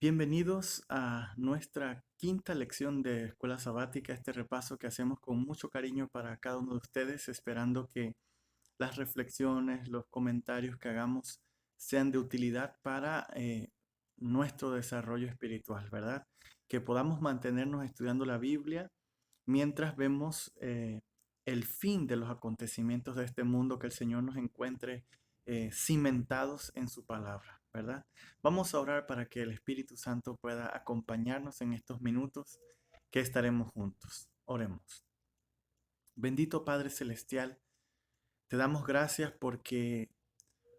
Bienvenidos a nuestra quinta lección de Escuela Sabática, este repaso que hacemos con mucho cariño para cada uno de ustedes, esperando que las reflexiones, los comentarios que hagamos sean de utilidad para nuestro desarrollo espiritual, ¿verdad? Que podamos mantenernos estudiando la Biblia mientras vemos el fin de los acontecimientos de este mundo, que el Señor nos encuentre cimentados en su palabra, ¿verdad? Vamos a orar para que el Espíritu Santo pueda acompañarnos en estos minutos que estaremos juntos. Oremos. Bendito Padre Celestial, te damos gracias porque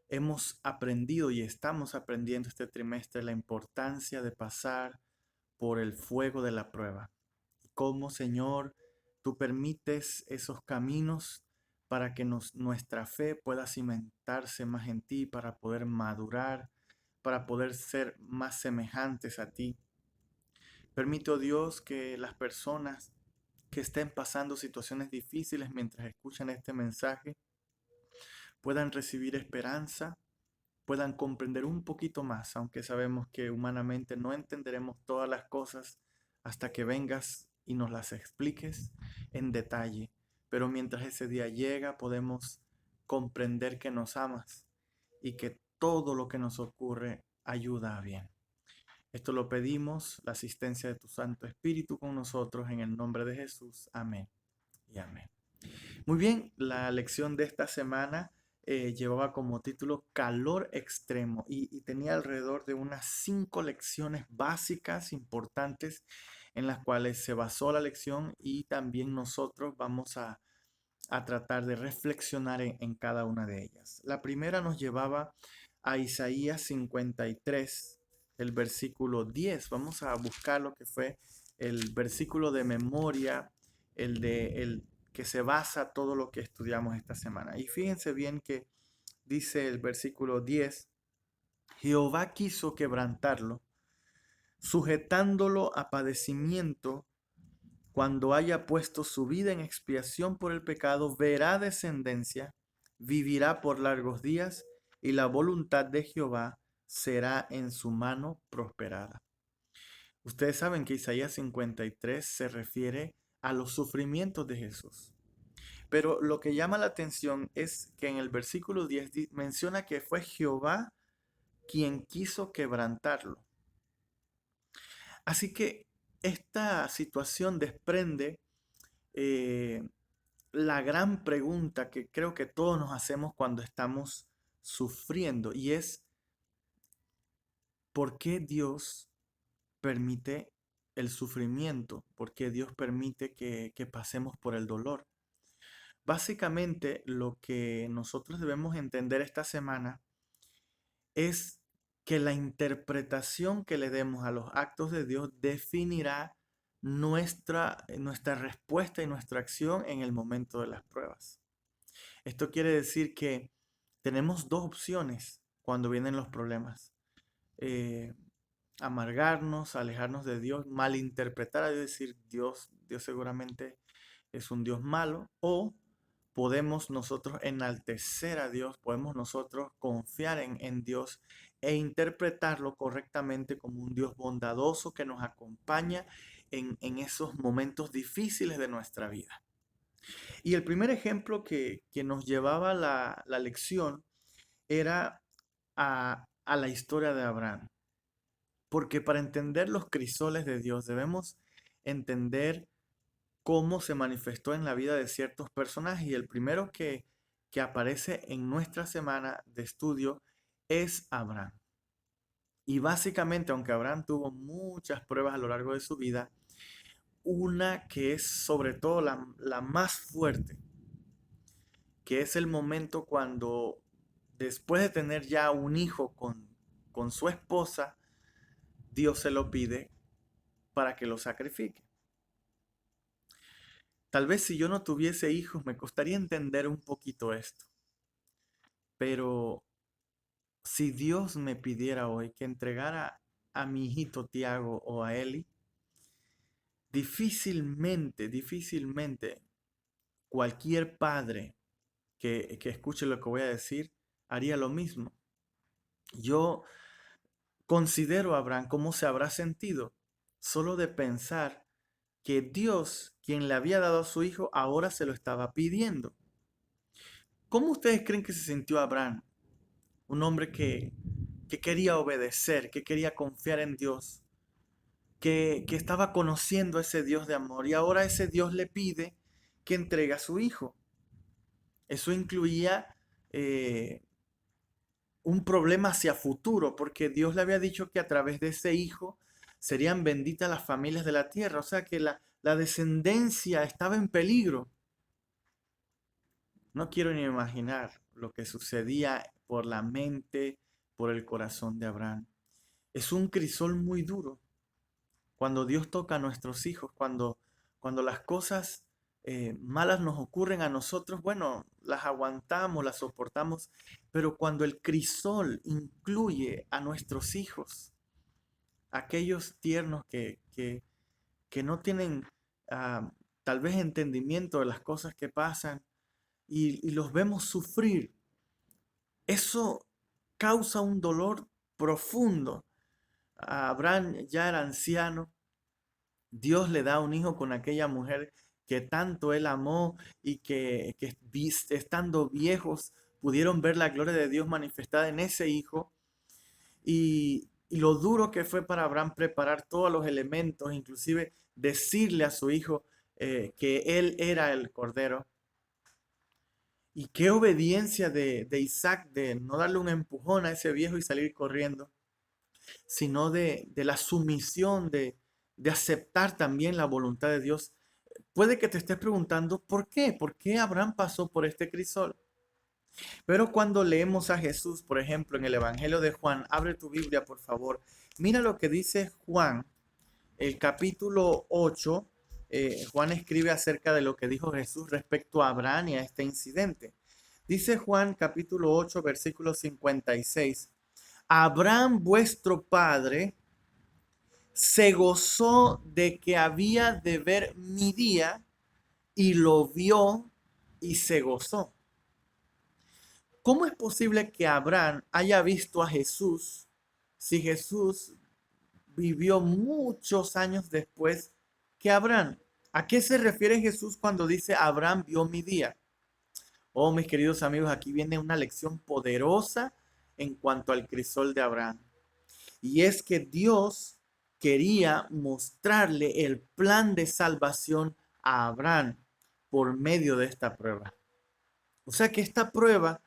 hemos aprendido y estamos aprendiendo este trimestre la importancia de pasar por el fuego de la prueba. Cómo, Señor, tú permites esos caminos para que nuestra fe pueda cimentarse más en ti, para poder madurar, para poder ser más semejantes a ti. Permite, oh Dios, que las personas que estén pasando situaciones difíciles mientras escuchan este mensaje puedan recibir esperanza, puedan comprender un poquito más, aunque sabemos que humanamente no entenderemos todas las cosas hasta que vengas y nos las expliques en detalle. Pero mientras ese día llega, podemos comprender que nos amas y que todo lo que nos ocurre ayuda a bien. Esto lo pedimos, la asistencia de tu Santo Espíritu con nosotros, en el nombre de Jesús. Amén y amén. Muy bien, la lección de esta semana llevaba como título Calor Extremo y tenía alrededor de unas 5 lecciones básicas importantes en las cuales se basó la lección, y también nosotros vamos a tratar de reflexionar en cada una de ellas. La primera nos llevaba a Isaías 53, el versículo 10. Vamos a buscar lo que fue el versículo de memoria, el que se basa todo lo que estudiamos esta semana. Y fíjense bien que dice el versículo 10: Jehová quiso quebrantarlo, sujetándolo a padecimiento. Cuando haya puesto su vida en expiación por el pecado, verá descendencia, vivirá por largos días, y la voluntad de Jehová será en su mano prosperada. Ustedes saben que Isaías 53 se refiere a los sufrimientos de Jesús. Pero lo que llama la atención es que en el versículo 10 menciona que fue Jehová quien quiso quebrantarlo. Así que esta situación desprende eh, la gran pregunta que creo que todos nos hacemos cuando estamos sufriendo, y es: ¿por qué Dios permite el sufrimiento? ¿Por qué Dios permite que pasemos por el dolor? Básicamente, lo que nosotros debemos entender esta semana es que la interpretación que le demos a los actos de Dios definirá nuestra respuesta y nuestra acción en el momento de las pruebas. Esto quiere decir que tenemos dos opciones cuando vienen los problemas. Eh, Amargarnos, alejarnos de Dios, malinterpretar a Dios, decir Dios seguramente es un Dios malo, o podemos nosotros enaltecer a Dios, podemos nosotros confiar en Dios e interpretarlo correctamente como un Dios bondadoso que nos acompaña en esos momentos difíciles de nuestra vida. Y el primer ejemplo que nos llevaba la lección era a la historia de Abraham. Porque para entender los crisoles de Dios debemos entender cómo se manifestó en la vida de ciertos personajes. Y el primero que aparece en nuestra semana de estudio es Abraham. Y básicamente, aunque Abraham tuvo muchas pruebas a lo largo de su vida, una que es sobre todo la más fuerte, que es el momento cuando, después de tener ya un hijo con su esposa, Dios se lo pide para que lo sacrifique. Tal vez si yo no tuviese hijos me costaría entender un poquito esto, pero si Dios me pidiera hoy que entregara a mi hijito Tiago o a Eli, difícilmente cualquier padre que escuche lo que voy a decir haría lo mismo. Yo considero a Abraham cómo se habrá sentido solo de pensar que Dios, quien le había dado a su hijo, ahora se lo estaba pidiendo. ¿Cómo ustedes creen que se sintió Abraham? Un hombre que quería obedecer, que quería confiar en Dios, que estaba conociendo a ese Dios de amor y ahora ese Dios le pide que entregue a su hijo. Eso incluía eh, un problema hacia futuro, porque Dios le había dicho que a través de ese hijo serían benditas las familias de la tierra, o sea que la descendencia estaba en peligro. No quiero ni imaginar lo que sucedía por la mente, por el corazón de Abraham. Es un crisol muy duro cuando Dios toca a nuestros hijos, cuando las cosas malas nos ocurren a nosotros, bueno, las aguantamos, las soportamos, pero cuando el crisol incluye a nuestros hijos, aquellos tiernos que no tienen ah, tal vez entendimiento de las cosas que pasan y los vemos sufrir, eso causa un dolor profundo. Abraham ya era anciano. Dios le da un hijo con aquella mujer que tanto él amó y que estando viejos pudieron ver la gloria de Dios manifestada en ese hijo. Y lo duro que fue para Abraham preparar todos los elementos, inclusive decirle a su hijo que él era el cordero. Y qué obediencia de Isaac de no darle un empujón a ese viejo y salir corriendo, sino de la sumisión, de aceptar también la voluntad de Dios. Puede que te estés preguntando, ¿por qué? ¿Por qué Abraham pasó por este crisol? Pero cuando leemos a Jesús, por ejemplo, en el Evangelio de Juan, abre tu Biblia, por favor. Mira lo que dice Juan, el capítulo 8. Juan escribe acerca de lo que dijo Jesús respecto a Abraham y a este incidente. Dice Juan capítulo 8, versículo 56. Abraham vuestro padre se gozó de que había de ver mi día y lo vio y se gozó. ¿Cómo es posible que Abraham haya visto a Jesús si Jesús vivió muchos años después que Abraham? ¿A qué se refiere Jesús cuando dice Abraham vio mi día? Oh, mis queridos amigos, aquí viene una lección poderosa en cuanto al crisol de Abraham. Y es que Dios quería mostrarle el plan de salvación a Abraham por medio de esta prueba. O sea que esta prueba,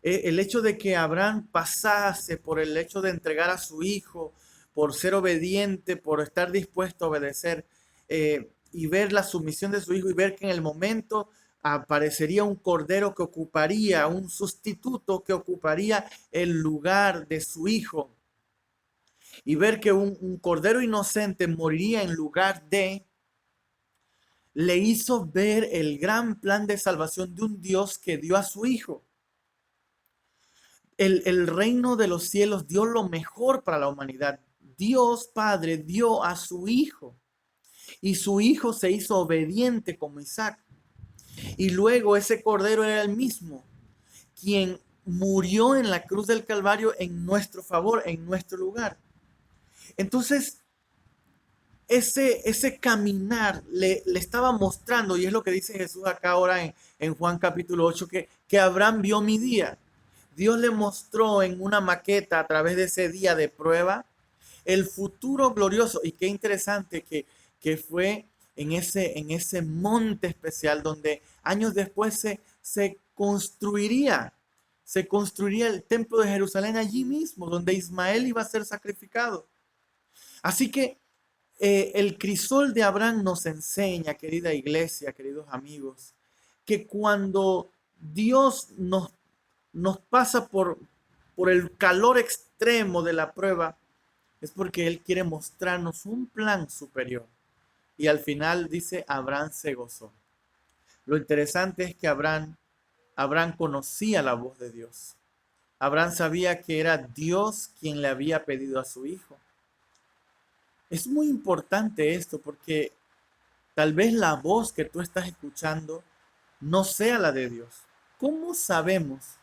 el hecho de que Abraham pasase por el hecho de entregar a su hijo, por ser obediente, por estar dispuesto a obedecer y ver la sumisión de su hijo y ver que en el momento aparecería un cordero que ocuparía, un sustituto que ocuparía el lugar de su hijo y ver que un cordero inocente moriría en lugar de, le hizo ver el gran plan de salvación de un Dios que dio a su hijo. El reino de los cielos dio lo mejor para la humanidad. Dios Padre dio a su hijo y su hijo se hizo obediente como Isaac. Y luego ese cordero era el mismo, quien murió en la cruz del Calvario en nuestro favor, en nuestro lugar. Entonces, ese caminar le estaba mostrando, y es lo que dice Jesús acá ahora en Juan capítulo 8, que Abraham vio mi día. Dios le mostró en una maqueta a través de ese día de prueba el futuro glorioso. Y qué interesante que fue en ese monte especial donde años después se construiría el templo de Jerusalén allí mismo, donde Ismael iba a ser sacrificado. Así que el crisol de Abraham nos enseña, querida iglesia, queridos amigos, que cuando Dios nos pasa por el calor extremo de la prueba, es porque Él quiere mostrarnos un plan superior. Y al final dice, Abraham se gozó. Lo interesante es que Abraham conocía la voz de Dios. Abraham sabía que era Dios quien le había pedido a su hijo. Es muy importante esto porque tal vez la voz que tú estás escuchando no sea la de Dios. ¿Cómo sabemos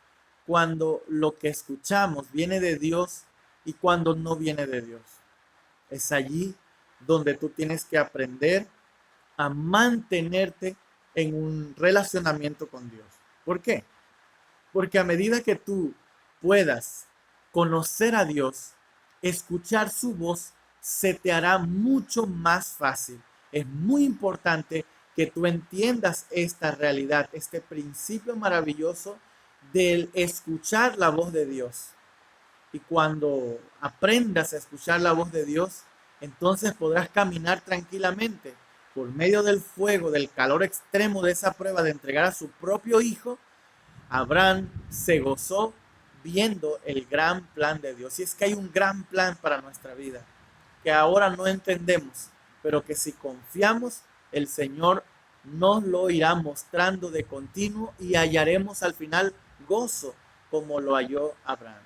cuando lo que escuchamos viene de Dios y cuando no viene de Dios. Es allí donde tú tienes que aprender a mantenerte en un relacionamiento con Dios. ¿Por qué? Porque a medida que tú puedas conocer a Dios, escuchar su voz, se te hará mucho más fácil. Es muy importante que tú entiendas esta realidad, este principio maravilloso del escuchar la voz de Dios. Y cuando aprendas a escuchar la voz de Dios, entonces podrás caminar tranquilamente por medio del fuego, del calor extremo de esa prueba de entregar a su propio hijo. Abraham se gozó viendo el gran plan de Dios. Y es que hay un gran plan para nuestra vida, que ahora no entendemos, pero que si confiamos, el Señor nos lo irá mostrando de continuo y hallaremos al final gozo como lo halló Abraham.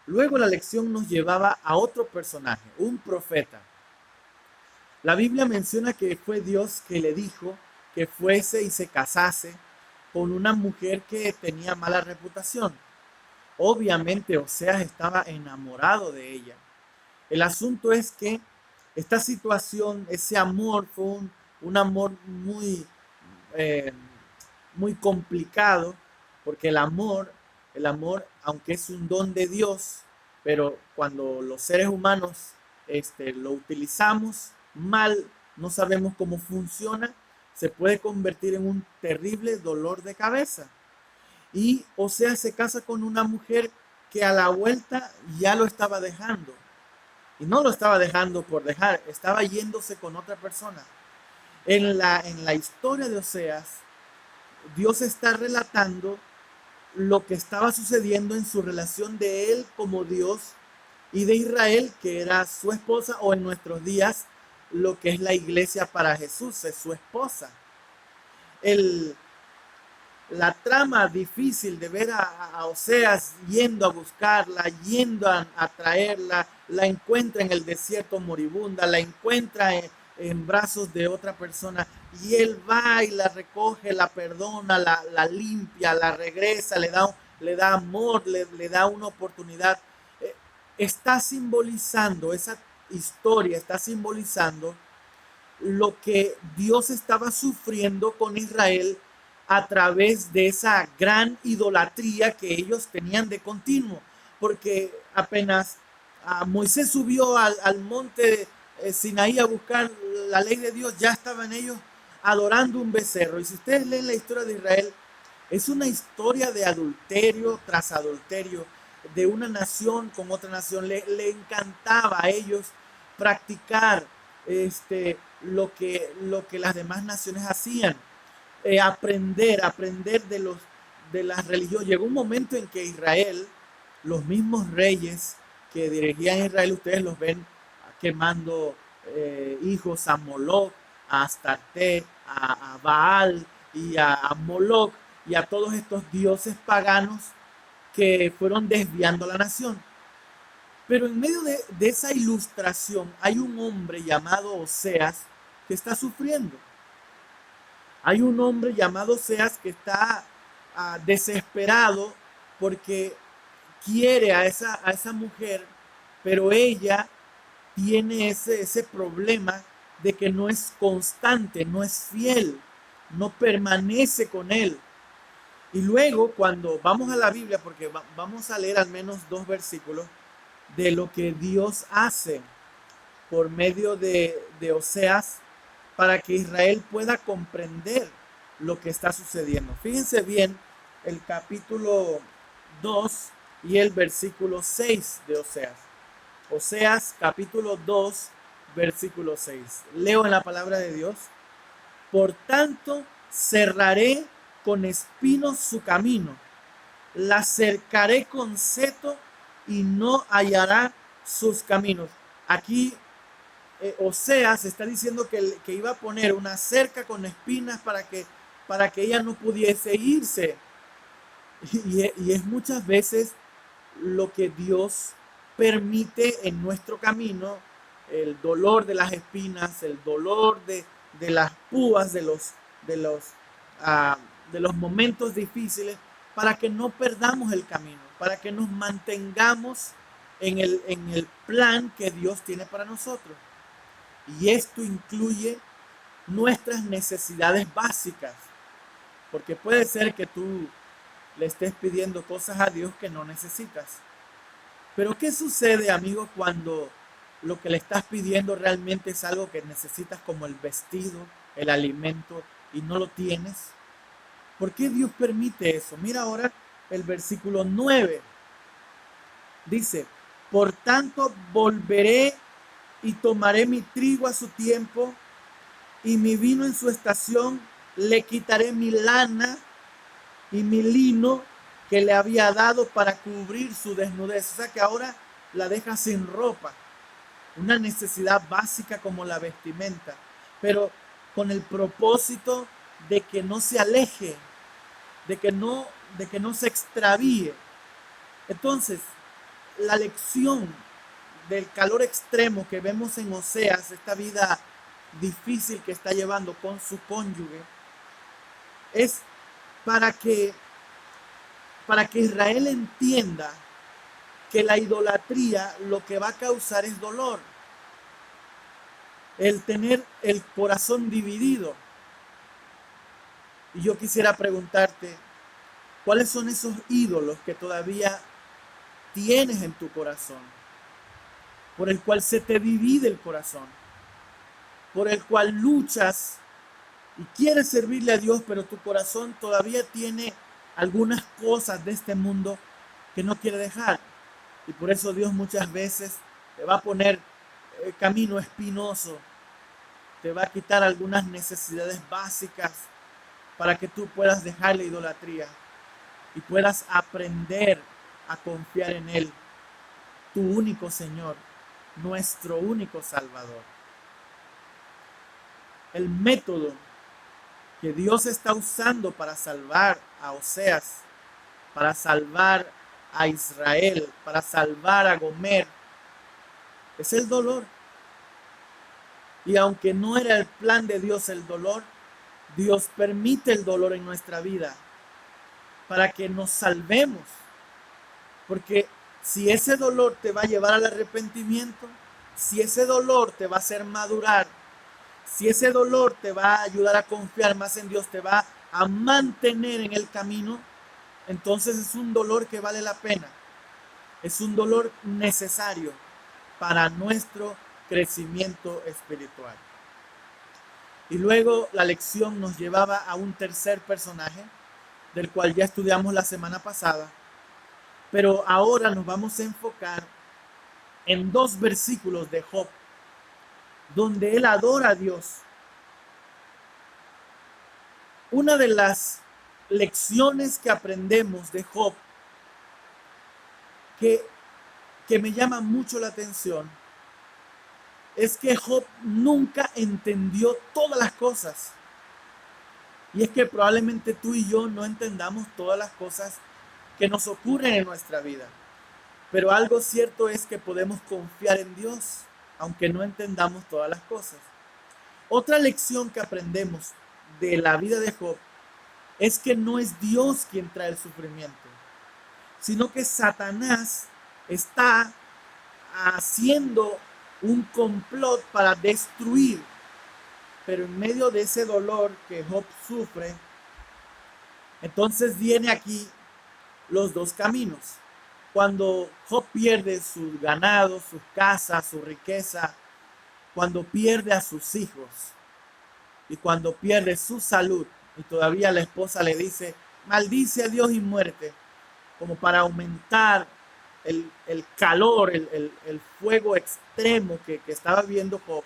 Luego la lección nos llevaba a otro personaje, un profeta. La Biblia menciona que fue Dios que le dijo que fuese y se casase con una mujer que tenía mala reputación. Obviamente Oseas estaba enamorado de ella. El asunto es que esta situación, ese amor fue un amor eh, muy complicado, porque el amor, aunque es un don de Dios, pero cuando los seres humanos lo utilizamos mal, no sabemos cómo funciona, se puede convertir en un terrible dolor de cabeza. Y o sea, se casa con una mujer que a la vuelta ya lo estaba dejando. Y no lo estaba dejando por dejar, estaba yéndose con otra persona. En la historia de Oseas, Dios está relatando lo que estaba sucediendo en su relación de él como Dios y de Israel, que era su esposa, o en nuestros días lo que es la iglesia para Jesús, es su esposa. El, la trama difícil de ver a Oseas yendo a buscarla, yendo a traerla, la encuentra en el desierto moribunda, la encuentra en brazos de otra persona y él va y la recoge, la perdona, la limpia, la regresa, le da amor, le da una oportunidad. Está simbolizando esa historia, está simbolizando lo que Dios estaba sufriendo con Israel a través de esa gran idolatría que ellos tenían de continuo. Porque apenas Moisés subió al monte Sinaí a buscar la ley de Dios, ya estaban ellos adorando un becerro. Y si ustedes leen la historia de Israel, es una historia de adulterio tras adulterio, de una nación con otra nación. Le encantaba a ellos practicar lo que las demás naciones hacían. Aprender de las religiones. Llegó un momento en que Israel, los mismos reyes que dirigían Israel, ustedes los ven quemando hijos a Moloch, a Astarte, a Baal y a Moloch y a todos estos dioses paganos que fueron desviando la nación. Pero en medio de esa ilustración hay un hombre llamado Oseas que está sufriendo. Hay un hombre llamado Oseas que está desesperado porque quiere a esa mujer, pero ella tiene ese problema de que no es constante, no es fiel, no permanece con él. Y luego cuando vamos a la Biblia, porque vamos a leer al menos 2 versículos de lo que Dios hace por medio de Oseas para que Israel pueda comprender lo que está sucediendo. Fíjense bien el capítulo 2 y el versículo 6 de Oseas. Oseas capítulo 2, versículo 6. Leo en la palabra de Dios. Por tanto, cerraré con espinos su camino, la cercaré con seto y no hallará sus caminos. Aquí Oseas está diciendo que iba a poner una cerca con espinas para que ella no pudiese irse. Y es muchas veces lo que Dios permite en nuestro camino, el dolor de las espinas, el dolor de las púas, de los, uh, de los momentos difíciles, para que no perdamos el camino, para que nos mantengamos en el plan que Dios tiene para nosotros. Y esto incluye nuestras necesidades básicas, porque puede ser que tú le estés pidiendo cosas a Dios que no necesitas. Pero ¿qué sucede, amigo, cuando lo que le estás pidiendo realmente es algo que necesitas, como el vestido, el alimento, y no lo tienes? ¿Por qué Dios permite eso? Mira ahora el versículo 9. Dice, por tanto volveré y tomaré mi trigo a su tiempo y mi vino en su estación, le quitaré mi lana y mi lino que le había dado para cubrir su desnudez. O sea que ahora la deja sin ropa, una necesidad básica como la vestimenta, pero con el propósito de que no se aleje, de que no se extravíe. Entonces, la lección del calor extremo que vemos en Oseas, esta vida difícil que está llevando con su cónyuge, es para que, para que Israel entienda que la idolatría lo que va a causar es dolor, el tener el corazón dividido. Y yo quisiera preguntarte, ¿cuáles son esos ídolos que todavía tienes en tu corazón, por el cual se te divide el corazón, por el cual luchas y quieres servirle a Dios, pero tu corazón todavía tiene algunas cosas de este mundo que no quiere dejar? Y por eso Dios muchas veces te va a poner camino espinoso, te va a quitar algunas necesidades básicas para que tú puedas dejar la idolatría y puedas aprender a confiar en Él, tu único Señor, nuestro único Salvador. El método que Dios está usando para salvar a Oseas, para salvar a Israel, para salvar a Gomer, es el dolor. Y aunque no era el plan de Dios el dolor, Dios permite el dolor en nuestra vida para que nos salvemos. Porque si ese dolor te va a llevar al arrepentimiento, si ese dolor te va a hacer madurar, si ese dolor te va a ayudar a confiar más en Dios, te va a mantener en el camino, entonces es un dolor que vale la pena. Es un dolor necesario para nuestro crecimiento espiritual. Y luego la lección nos llevaba a un tercer personaje, del cual ya estudiamos la semana pasada, pero ahora nos vamos a enfocar en 2 versículos de Job, donde él adora a Dios. Una de las lecciones que aprendemos de Job, que me llama mucho la atención, es que Job nunca entendió todas las cosas. Y es que probablemente tú y yo no entendamos todas las cosas que nos ocurren en nuestra vida. Pero algo cierto es que podemos confiar en Dios, aunque no entendamos todas las cosas. Otra lección que aprendemos de la vida de Job es que no es Dios quien trae el sufrimiento, sino que Satanás está haciendo un complot para destruir. Pero en medio de ese dolor que Job sufre, entonces viene aquí los 2 caminos. Cuando Job pierde sus ganados, sus casas, su riqueza, cuando pierde a sus hijos y cuando pierde su salud, y todavía la esposa le dice, maldice a Dios y muerte, como para aumentar el calor, el fuego extremo que estaba viendo Job.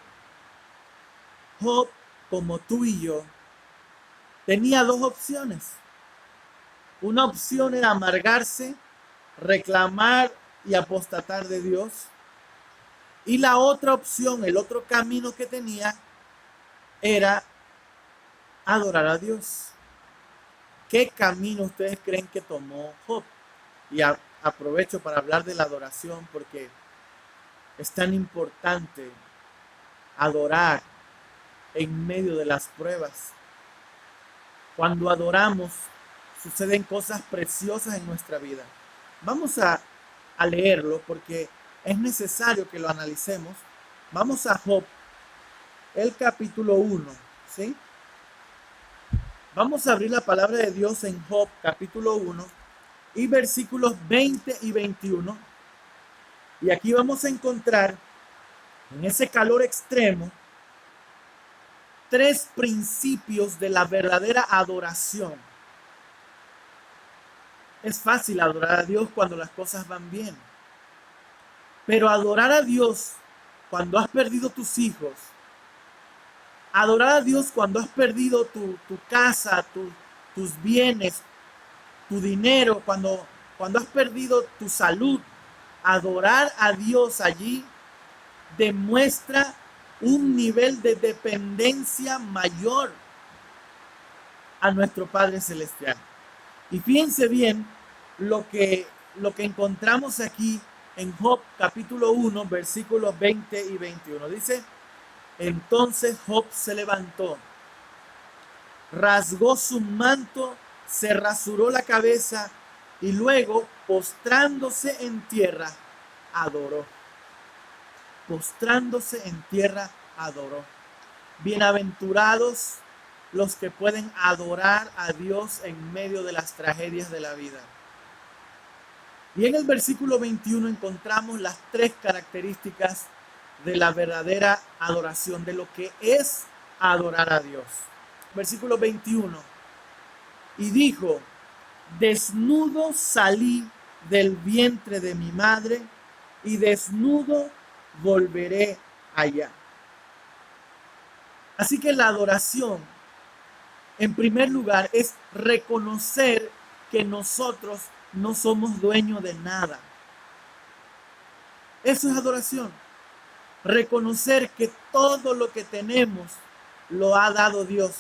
Job, como tú y yo, tenía 2 opciones. Una opción era amargarse, reclamar y apostatar de Dios. Y la otra opción, el otro camino que tenía, era adorar a Dios. ¿Qué camino ustedes creen que tomó Job? Y aprovecho para hablar de la adoración, porque es tan importante adorar en medio de las pruebas. Cuando adoramos, suceden cosas preciosas en nuestra vida. Vamos a leerlo, porque es necesario que lo analicemos. Vamos a Job, el capítulo 1, ¿sí? Vamos a abrir la palabra de Dios en Job, capítulo 1, y versículos 20 y 21. Y aquí vamos a encontrar, en ese calor extremo, tres principios de la verdadera adoración. Es fácil adorar a Dios cuando las cosas van bien. Pero adorar a Dios cuando has perdido tus hijos, adorar a Dios cuando has perdido tu casa, tus bienes, tu dinero, cuando has perdido tu salud, adorar a Dios allí demuestra un nivel de dependencia mayor a nuestro Padre Celestial. Y fíjense bien lo que encontramos aquí en Job capítulo 1, versículos 20 y 21. Dice, entonces Job se levantó, rasgó su manto, se rasuró la cabeza y luego, postrándose en tierra, adoró. Postrándose en tierra, adoró. Bienaventurados los que pueden adorar a Dios en medio de las tragedias de la vida. Y en el versículo 21 encontramos las tres características de la verdadera adoración, de lo que es adorar a Dios. Versículo 21. Y dijo, desnudo salí del vientre de mi madre y desnudo volveré allá. Así que la adoración, en primer lugar, es reconocer que nosotros no somos dueños de nada. Eso es adoración. Reconocer que todo lo que tenemos lo ha dado Dios.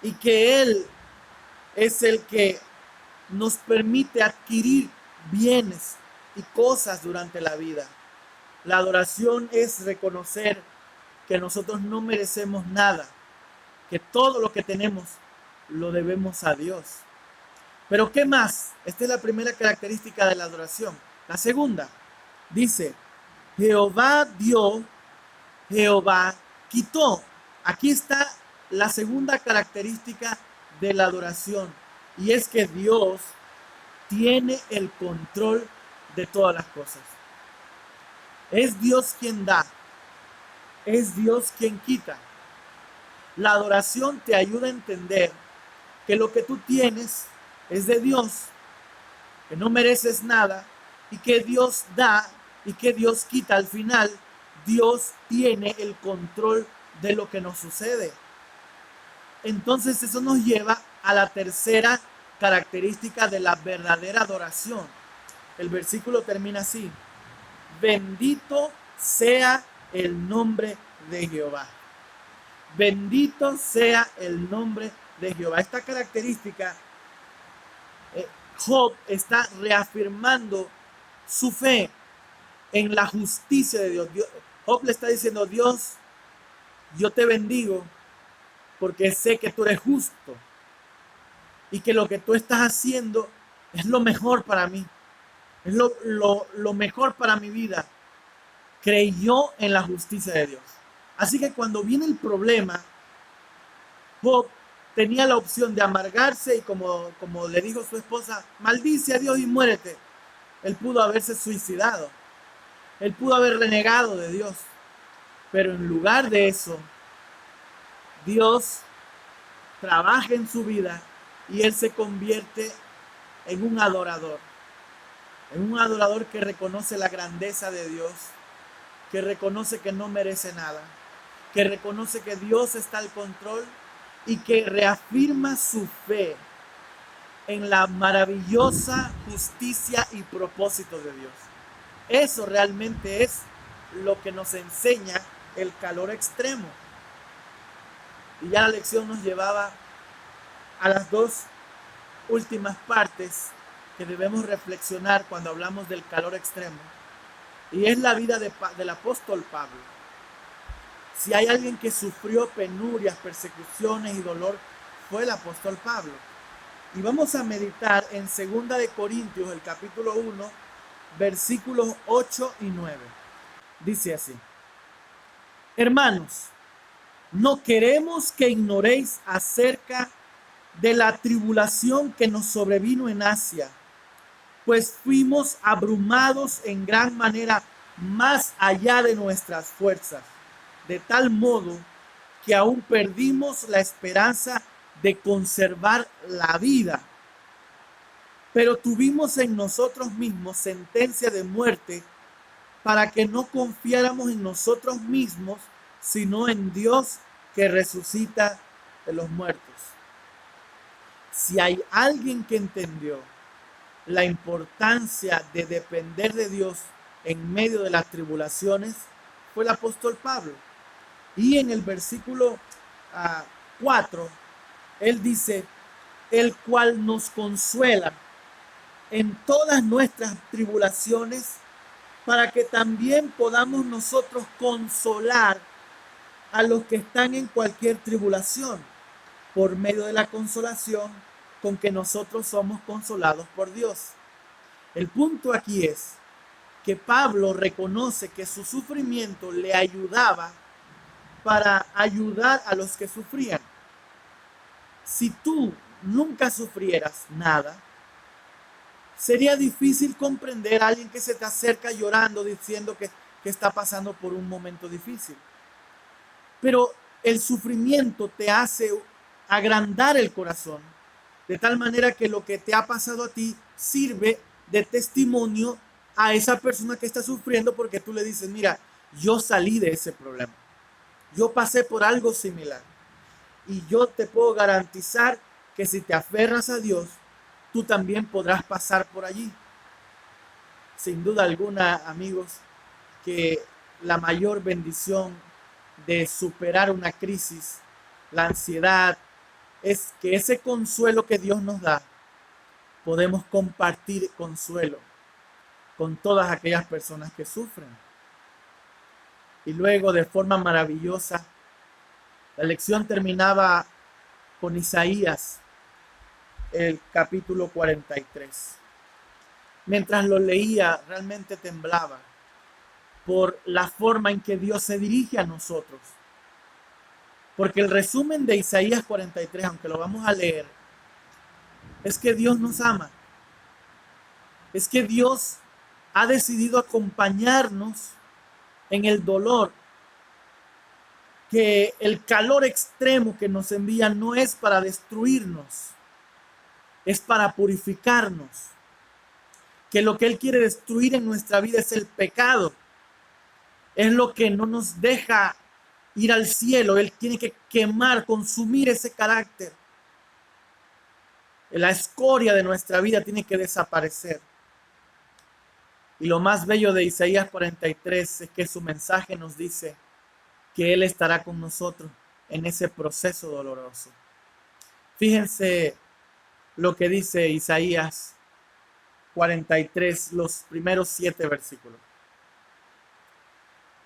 Y que Él es el que nos permite adquirir bienes y cosas durante la vida. La adoración es reconocer que nosotros no merecemos nada, que todo lo que tenemos lo debemos a Dios. Pero ¿qué más? Esta es la primera característica de la adoración. La segunda, dice, Jehová dio, Jehová quitó. Aquí está la segunda característica de la adoración, y es que Dios tiene el control de todas las cosas. Es Dios quien da, es Dios quien quita. La adoración te ayuda a entender que lo que tú tienes es de Dios, que no mereces nada y que Dios da y que Dios quita. Al final, Dios tiene el control de lo que nos sucede. Entonces eso nos lleva a la tercera característica de la verdadera adoración. El versículo termina así: bendito sea el nombre de Jehová. Bendito sea el nombre de Jehová. Esta característica, Job está reafirmando su fe en la justicia de Dios. Job le está diciendo, Dios, yo te bendigo porque sé que tú eres justo y que lo que tú estás haciendo es lo mejor para mí, es lo mejor para mi vida. Creyó en la justicia de Dios. Así que cuando viene el problema, Job tenía la opción de amargarse y como le dijo su esposa, maldice a Dios y muérete. Él pudo haberse suicidado. Él pudo haber renegado de Dios. Pero en lugar de eso, Dios trabaja en su vida y él se convierte en un adorador. En un adorador que reconoce la grandeza de Dios, que reconoce que no merece nada, que reconoce que Dios está al control y que reafirma su fe en la maravillosa justicia y propósito de Dios. Eso realmente es lo que nos enseña el calor extremo. Y ya la lección nos llevaba a las dos últimas partes que debemos reflexionar cuando hablamos del calor extremo. Y es la vida del apóstol Pablo. Si hay alguien que sufrió penurias, persecuciones y dolor, fue el apóstol Pablo. Y vamos a meditar en 2 de Corintios, el capítulo 1, versículos 8 y 9. Dice así: Hermanos, no queremos que ignoréis acerca de la tribulación que nos sobrevino en Asia, pues fuimos abrumados en gran manera más allá de nuestras fuerzas, de tal modo que aún perdimos la esperanza de conservar la vida. Pero tuvimos en nosotros mismos sentencia de muerte para que no confiáramos en nosotros mismos, sino en Dios que resucita de los muertos. Si hay alguien que entendió la importancia de depender de Dios en medio de las tribulaciones, fue el apóstol Pablo. Y en el versículo 4, él dice: el cual nos consuela en todas nuestras tribulaciones, para que también podamos nosotros consolar a los que están en cualquier tribulación, por medio de la consolación con que nosotros somos consolados por Dios. El punto aquí es que Pablo reconoce que su sufrimiento le ayudaba para ayudar a los que sufrían. Si tú nunca sufrieras nada, sería difícil comprender a alguien que se te acerca llorando, diciendo que está pasando por un momento difícil. Pero el sufrimiento te hace agrandar el corazón, de tal manera que lo que te ha pasado a ti sirve de testimonio a esa persona que está sufriendo, porque tú le dices: mira, yo salí de ese problema, yo pasé por algo similar, y yo te puedo garantizar que si te aferras a Dios, tú también podrás pasar por allí. Sin duda alguna, amigos, que la mayor bendición de superar una crisis, la ansiedad, es que ese consuelo que Dios nos da, podemos compartir consuelo con todas aquellas personas que sufren. Y luego, de forma maravillosa, la lección terminaba con Isaías, el capítulo 43. Mientras lo leía, realmente temblaba por la forma en que Dios se dirige a nosotros. Porque el resumen de Isaías 43, aunque lo vamos a leer, es que Dios nos ama. Es que Dios ha decidido acompañarnos en el dolor. Que el calor extremo que nos envía no es para destruirnos, es para purificarnos. Que lo que Él quiere destruir en nuestra vida es el pecado. Es lo que no nos deja ir al cielo. Él tiene que quemar, consumir ese carácter. La escoria de nuestra vida tiene que desaparecer. Y lo más bello de Isaías 43 es que su mensaje nos dice que Él estará con nosotros en ese proceso doloroso. Fíjense lo que dice Isaías 43, los primeros 7 versículos.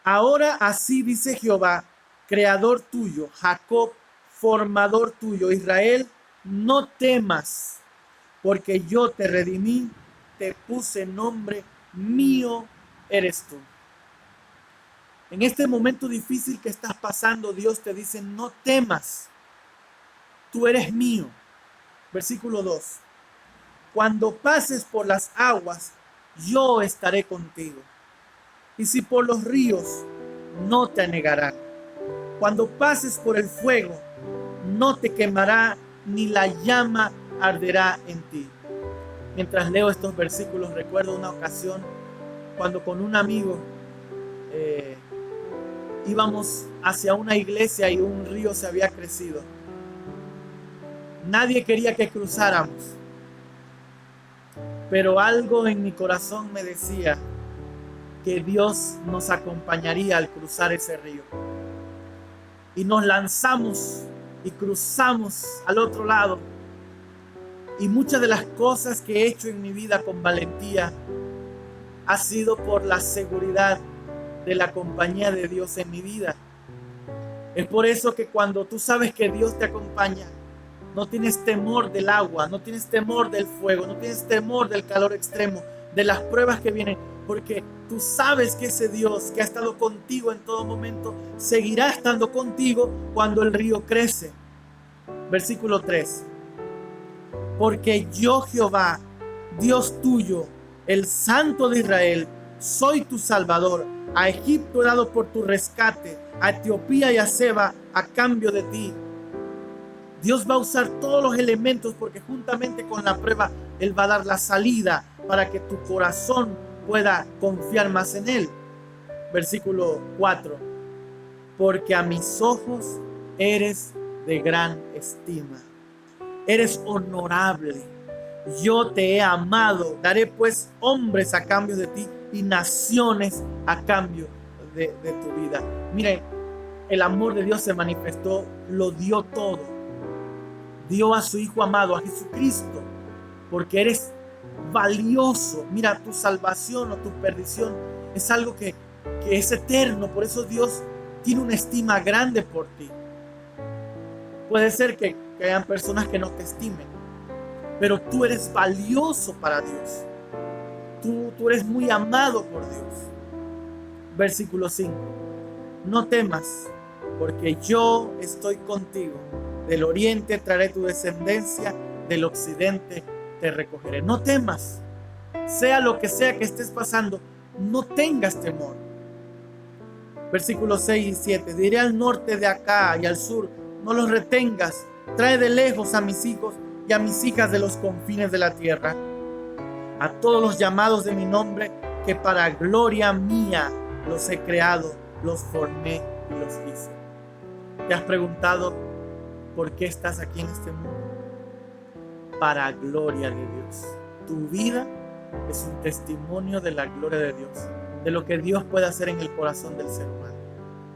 Ahora así dice Jehová, creador tuyo, Jacob, formador tuyo, Israel, no temas, porque yo te redimí, te puse nombre, mío eres tú. En este momento difícil que estás pasando, Dios te dice: no temas, tú eres mío. Versículo 2. Cuando pases por las aguas, yo estaré contigo. Y si por los ríos, no te anegarán. Cuando pases por el fuego, no te quemará, ni la llama arderá en ti. Mientras leo estos versículos, recuerdo una ocasión cuando con un amigo íbamos hacia una iglesia y un río se había crecido. Nadie quería que cruzáramos, pero algo en mi corazón me decía que Dios nos acompañaría al cruzar ese río. Y nos lanzamos y cruzamos al otro lado. Y muchas de las cosas que he hecho en mi vida con valentía ha sido por la seguridad de la compañía de Dios en mi vida. Es por eso que cuando tú sabes que Dios te acompaña, no tienes temor del agua, no tienes temor del fuego, no tienes temor del calor extremo, de las pruebas que vienen, porque tú sabes que ese Dios que ha estado contigo en todo momento, seguirá estando contigo cuando el río crece. Versículo 3. Porque yo, Jehová, Dios tuyo, el Santo de Israel, soy tu Salvador. A Egipto he dado por tu rescate, a Etiopía y a Seba a cambio de ti. Dios va a usar todos los elementos porque juntamente con la prueba Él va a dar la salida para que tu corazón pueda confiar más en Él. Versículo 4. Porque a mis ojos eres de gran estima. Eres honorable. Yo te he amado. Daré pues hombres a cambio de ti y naciones a cambio de tu vida. Miren, el amor de Dios se manifestó, lo dio todo. Dio a su Hijo amado, a Jesucristo, porque eres valioso. Mira, tu salvación o tu perdición es algo que es eterno. Por eso Dios tiene una estima grande por ti. Puede ser que hayan personas que no te estimen, pero tú eres valioso para Dios. Tú eres muy amado por Dios. Versículo 5. No temas, porque yo estoy contigo. Del oriente traeré tu descendencia, del occidente te recogeré. No temas, sea lo que sea que estés pasando, no tengas temor. Versículos 6 y 7. Diré al norte de acá y al sur, no los retengas. Trae de lejos a mis hijos y a mis hijas de los confines de la tierra. A todos los llamados de mi nombre, que para gloria mía los he creado, los formé y los hice. ¿Te has preguntado por qué estás aquí en este mundo? Para gloria de Dios. Tu vida es un testimonio de la gloria de Dios, de lo que Dios puede hacer en el corazón del ser humano.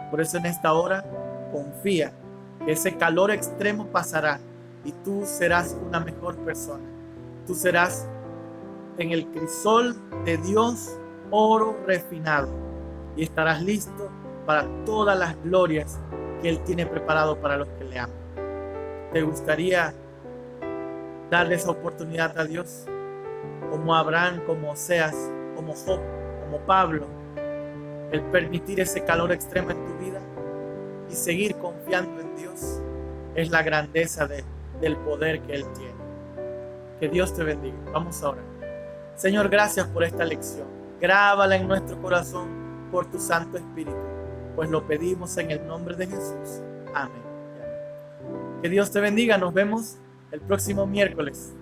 Por eso en esta hora confía que ese calor extremo pasará y tú serás una mejor persona. Tú serás en el crisol de Dios oro refinado y estarás listo para todas las glorias que Él tiene preparado para los que le aman. ¿Te gustaría darle esa oportunidad a Dios? Como Abraham, como Oseas, como Job, como Pablo, el permitir ese calor extremo en tu vida y seguir confiando en Dios es la grandeza del poder que Él tiene. Que Dios te bendiga. Vamos ahora. Señor, gracias por esta lección. Grábala en nuestro corazón por tu Santo Espíritu, pues lo pedimos en el nombre de Jesús. Amén. Que Dios te bendiga. Nos vemos el próximo miércoles.